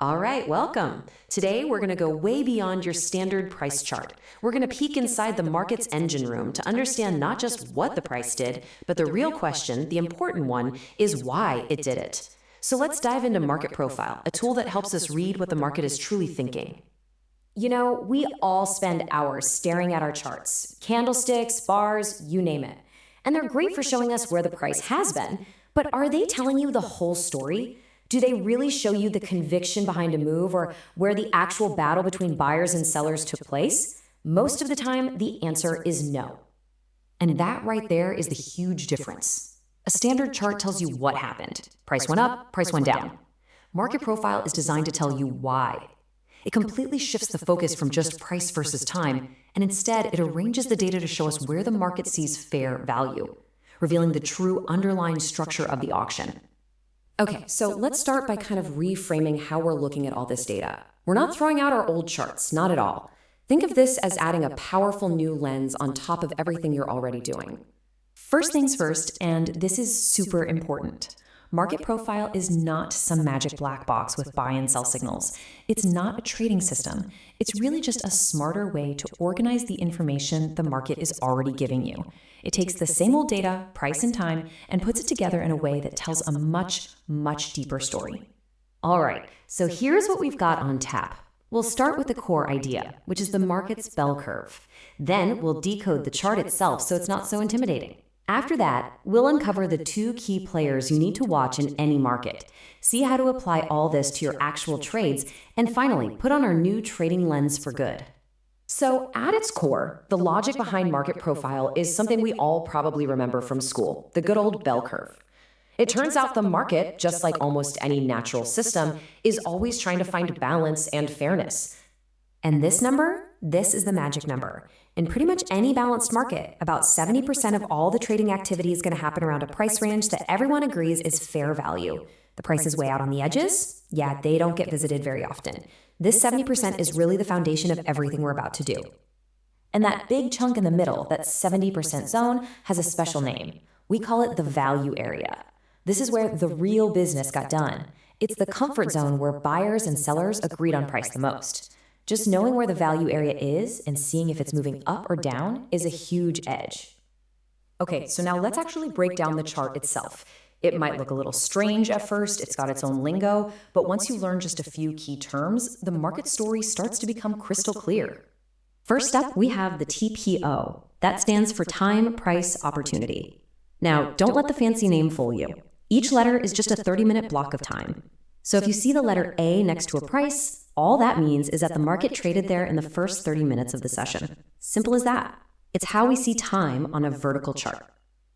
All right, welcome. Today, we're going to go way beyond your standard price chart. We're going to peek inside the market's engine room to understand not just what the price did, but the real question, the important one, is why it did it. So let's dive into Market Profile, a tool that helps us read what the market is truly thinking. You know, we all spend hours staring at our charts, candlesticks, bars, you name it. And they're great for showing us where the price has been, but are they telling you the whole story? Do they really show you the conviction behind a move or where the actual battle between buyers and sellers took place? Most of the time, the answer is no. And that right there is the huge difference. A standard chart tells you what happened. Price went up, price went down. Market Profile is designed to tell you why. It completely shifts the focus from just price versus time, and instead it arranges the data to show us where the market sees fair value, revealing the true underlying structure of the auction. Okay, so let's start by kind of reframing how we're looking at all this data. We're not throwing out our old charts, not at all. Think of this as adding a powerful new lens on top of everything you're already doing. First things first, and this is super important. Market Profile is not some magic black box with buy and sell signals. It's not a trading system. It's really just a smarter way to organize the information the market is already giving you. It takes the same old data, price and time, and puts it together in a way that tells a much, much deeper story. All right, so here's what we've got on tap. We'll start with the core idea, which is the market's bell curve. Then we'll decode the chart itself so it's not so intimidating. After that, we'll uncover the two key players you need to watch in any market, see how to apply all this to your actual trades, and finally, put on our new trading lens for good. So, at its core, the logic behind Market Profile is something we all probably remember from school, the good old bell curve. It turns out the market, just like almost any natural system, is always trying to find balance and fairness. And this number? This is the magic number. In pretty much any balanced market, about 70% of all the trading activity is going to happen around a price range that everyone agrees is fair value. The prices way out on the edges? Yeah, they don't get visited very often. This 70% is really the foundation of everything we're about to do. And that big chunk in the middle, that 70% zone, has a special name. We call it the value area. This is where the real business got done. It's the comfort zone where buyers and sellers agreed on price the most. Just knowing where the value area is and seeing if it's moving up or down is a huge edge. Okay, so now let's actually break down the chart itself. It might look a little strange at first, it's got its own lingo, but once you learn just a few key terms, the market story starts to become crystal clear. First up, we have the TPO. That stands for Time, Price, Opportunity. Now, don't let the fancy name fool you. Each letter is just a 30-minute block of time. So if you see the letter A next to a price, all that means is that the market traded there in the first 30 minutes of the session. Simple as that. It's how we see time on a vertical chart.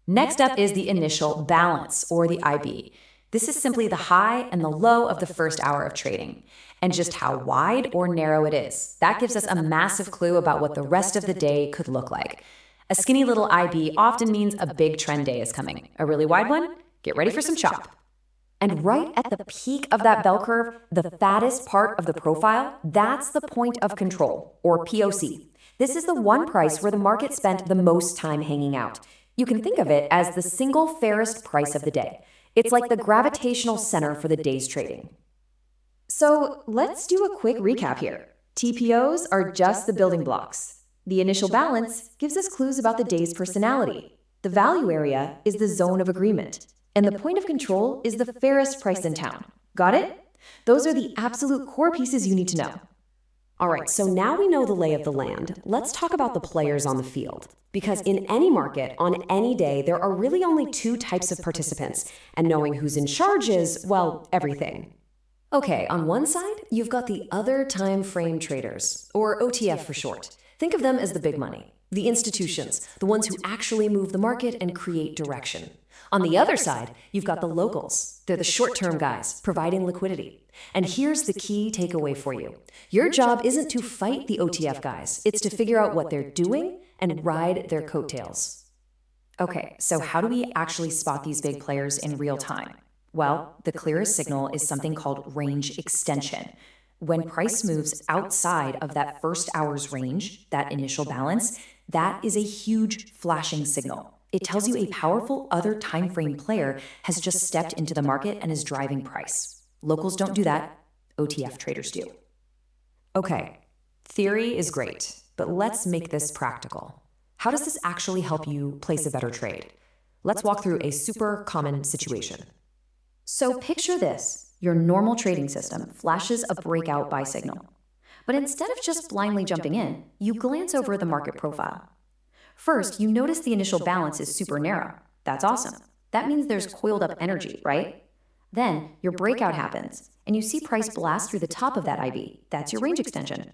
Next up is the initial balance, or the IB. This is simply the high and the low of the first hour of trading, and just how wide or narrow it is. That gives us a massive clue about what the rest of the day could look like. A skinny little IB often means a big trend day is coming. A really wide one? Get ready for some chop. And right at the peak of that bell curve, the fattest part of the profile, that's the point of control, or POC. This is the one price where the market spent the most time hanging out. You can think of it as the single fairest price of the day. It's like the gravitational center for the day's trading. So let's do a quick recap here. TPOs are just the building blocks. The initial balance gives us clues about the day's personality. The value area is the zone of agreement. And the point of control is the fairest price in town. Got it? Those are the absolute core pieces you need to know. All right, so now we know the lay of the land. Let's talk about the players on the field. Because in any market, on any day, there are really only two types of participants. And knowing who's in charge is, well, everything. Okay, on one side, you've got the other time frame traders, or OTF for short. Think of them as the big money, the institutions, the ones who actually move the market and create direction. On the other side, you've got the locals. They're the short-term guys, providing liquidity. And here's the key takeaway for you. Your job isn't to fight the OTF guys. It's to figure out what they're doing and ride their coattails. Okay, so how do we actually spot these big players in real time? Well, the clearest signal is something called range extension. When price moves outside of that first hour's range, that initial balance, that is a huge flashing signal. It tells you a powerful other time frame player has just stepped into the market and is driving price. Locals don't do that. OTF traders do. Okay, theory is great, but let's make this practical. How does this actually help you place a better trade? Let's walk through a super common situation. So picture this. Your normal trading system flashes a breakout buy signal. But instead of just blindly jumping in, you glance over the market profile. First, you notice the initial balance is super narrow. That's awesome. That means there's coiled up energy, right? Then, your breakout happens, and you see price blast through the top of that IB. That's your range extension.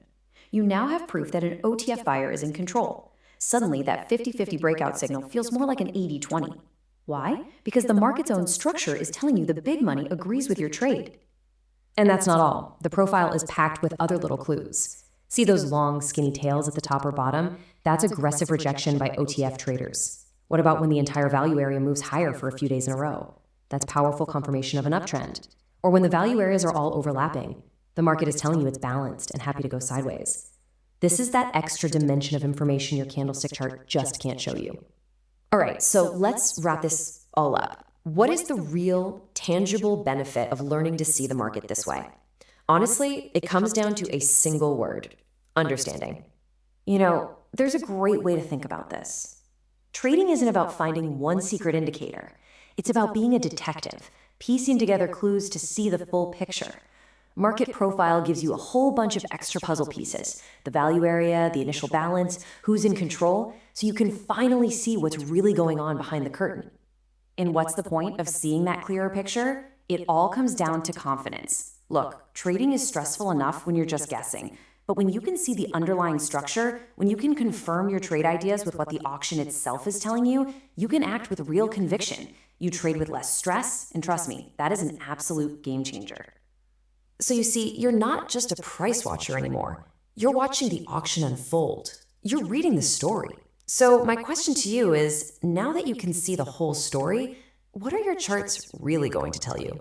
You now have proof that an OTF buyer is in control. Suddenly, that 50-50 breakout signal feels more like an 80-20. Why? Because the market's own structure is telling you the big money agrees with your trade. And that's not all. The profile is packed with other little clues. See those long, skinny tails at the top or bottom? That's aggressive rejection by OTF traders. What about when the entire value area moves higher for a few days in a row? That's powerful confirmation of an uptrend. Or when the value areas are all overlapping, the market is telling you it's balanced and happy to go sideways. This is that extra dimension of information your candlestick chart just can't show you. All right, so let's wrap this all up. What is the real, tangible benefit of learning to see the market this way? Honestly, it comes down to a single word: understanding. You know, there's a great way to think about this. Trading isn't about finding one secret indicator. It's about being a detective, piecing together clues to see the full picture. Market profile gives you a whole bunch of extra puzzle pieces: the value area, the initial balance, who's in control, so you can finally see what's really going on behind the curtain. And what's the point of seeing that clearer picture? It all comes down to confidence. Look, trading is stressful enough when you're just guessing, but when you can see the underlying structure, when you can confirm your trade ideas with what the auction itself is telling you, you can act with real conviction. You trade with less stress, and trust me, that is an absolute game changer. So you see, you're not just a price watcher anymore. You're watching the auction unfold. You're reading the story. So my question to you is, now that you can see the whole story, what are your charts really going to tell you?